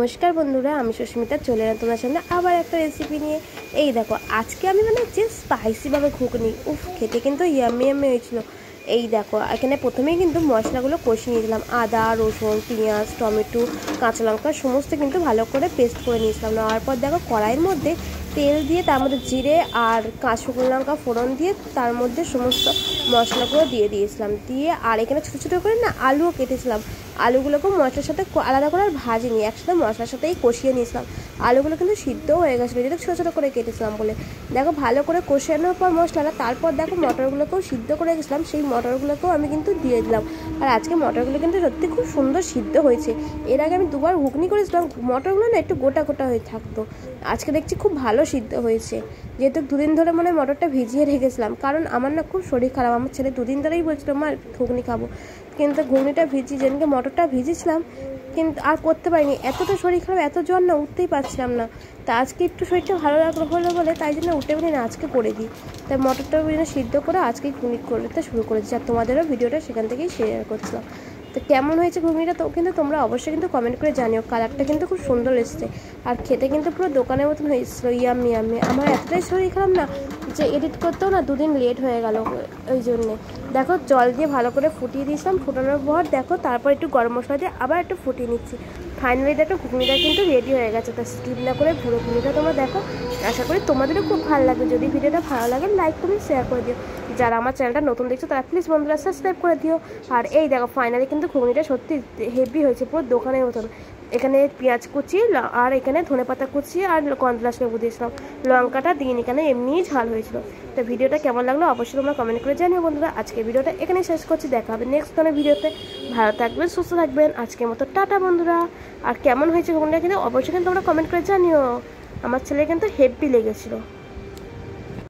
নমস্কার বন্ধুরা, আমি সুস্মিতা চলে এলাম তোমার সামনে আবার একটা রেসিপি নিয়ে। এই দেখো, আজকে আমি যে স্পাইসিভাবে ঘুগনি, খেতে কিন্তু ইয়াম্মি ইয়াম্মি হয়েছিল। এই দেখো, এখানে প্রথমেই কিন্তু মশলাগুলো কষিয়ে নিয়েছিলাম। আদা, রসুন, পেঁয়াজ, টমেটো, কাঁচা লঙ্কা সমস্ত কিন্তু ভালো করে পেস্ট করে নিয়েছিলাম। নেওয়ার পর দেখো কড়াইয়ের মধ্যে তেল দিয়ে তার মধ্যে জিরে আর শুকনো লঙ্কা ফোড়ন দিয়ে তার মধ্যে সমস্ত মশলাগুলো দিয়ে দিয়েছিলাম। দিয়ে আর এখানে ছোটো ছোটো করে আলুও কেটেছিলাম। আলুগুলোকেও মশলার সাথে আলাদা করে আর ভাজিনি, একসাথে মশলার সাথেই কষিয়ে নিয়েছিলাম। আলুগুলো কিন্তু সিদ্ধও হয়ে গেছিলো, যেটা ছোটো ছোটো করে কেটেছিলাম বলে। দেখো ভালো করে কষানোর পর মশলাটা, তারপর দেখো মটরগুলোকেও সিদ্ধ করে রেখেছিলাম, সেই মটরগুলোকেও আমি কিন্তু দিয়ে দিলাম। আর আজকে মটরগুলো কিন্তু সত্যি খুব সুন্দর সিদ্ধ হয়েছে। এর আগে আমি দুবার ঘুগনি করেছিলাম, মটরগুলো একটু গোটা গোটা হয়ে থাকতো। আজকে দেখছি খুব ভালো সিদ্ধ হয়েছে, যেহেতু দুদিন ধরে মটরটা ভিজিয়ে রেখেছিলাম। কারণ আমার খুব শরীর খারাপ, আমার ছেলে দুদিন ধরেই বলছিল মা ঘুগনি খাবো, কিন্তু ঘুগনিটা যেদিনকে মটরটা ভিজেছিলাম কিন্তু আর করতে পারিনি। এতটা শরীর খারাপ, এত জ্বর উঠতেই পারছিলাম না। তা আজকে একটু শরীরটা ভালো হলো বলে তাই জন্য উঠতে পারি না, আজকে করে দিই। তাই মটরটা সিদ্ধ করে আজকেই ঘুগনি করতে শুরু করেছি। আর তোমাদেরও ভিডিওটা সেখান থেকেই শেয়ার করছিলাম। তো কেমন হয়েছে ঘুগনিটা তো কিন্তু তোমরা অবশ্যই কিন্তু কমেন্ট করে জানিও। কালারটা কিন্তু খুব সুন্দর এসছে, আর খেতে কিন্তু পুরো দোকানের মতন হয়েছিল, ইয়াম্মি ইয়াম্মি। আমার এতটাই শরীর খারাপ যে এডিট করতেও দুদিন লেট হয়ে গেল। ওই জন্যে দেখো জল দিয়ে ভালো করে ফুটিয়ে দিয়েছিলাম। ফুটানোর পর দেখো তারপর একটু গরম মশলা দিয়ে আবার একটু ফুটিয়ে নিচ্ছি। ফাইনালি দেখো ঘুগনিটা কিন্তু রেডি হয়ে গেছে। তা স্কিপ না করে পুরো ঘুগনিটা তোমরা দেখো। আশা করি তোমাদেরও খুব ভালো লাগবে। যদি ভিডিওটা ভালো লাগে লাইক কমেন্ট শেয়ার করে দিও। যারা আমার চ্যানেলটা নতুন দেখছো তারা প্লিজ বন্ধুরা সাবস্ক্রাইব করে দিও। আর এই দেখো ফাইনালি কিন্তু ঘুগনিটা সত্যি হেভি হয়েছে, পুরো দোকানের মতন। এখানে পেঁয়াজ কুচি আর এখানে ধনেপাতা কুচি আর কর্নফ্লাওয়ার লেবু দিয়েছিলাম, লঙ্কাটা দিন এখানে এমনিই ঝাল হয়েছিল। তো ভিডিওটা কেমন লাগলো অবশ্যই তোমরা কমেন্ট করে জানিও বন্ধুরা। আজকে ভিডিওটা এখানেই শেষ করছি, দেখা হবে নেক্সট কোনো ভিডিওতে। ভালো থাকবেন, সুস্থ থাকবেন। আজকের মতো টাটা বন্ধুরা। আর কেমন হয়েছে ঘুগনিটা কিন্তু অবশ্যই কিন্তু তোমরা কমেন্ট করে জানিও। আমার ছেলে কিন্তু হেভি লেগেছিলো।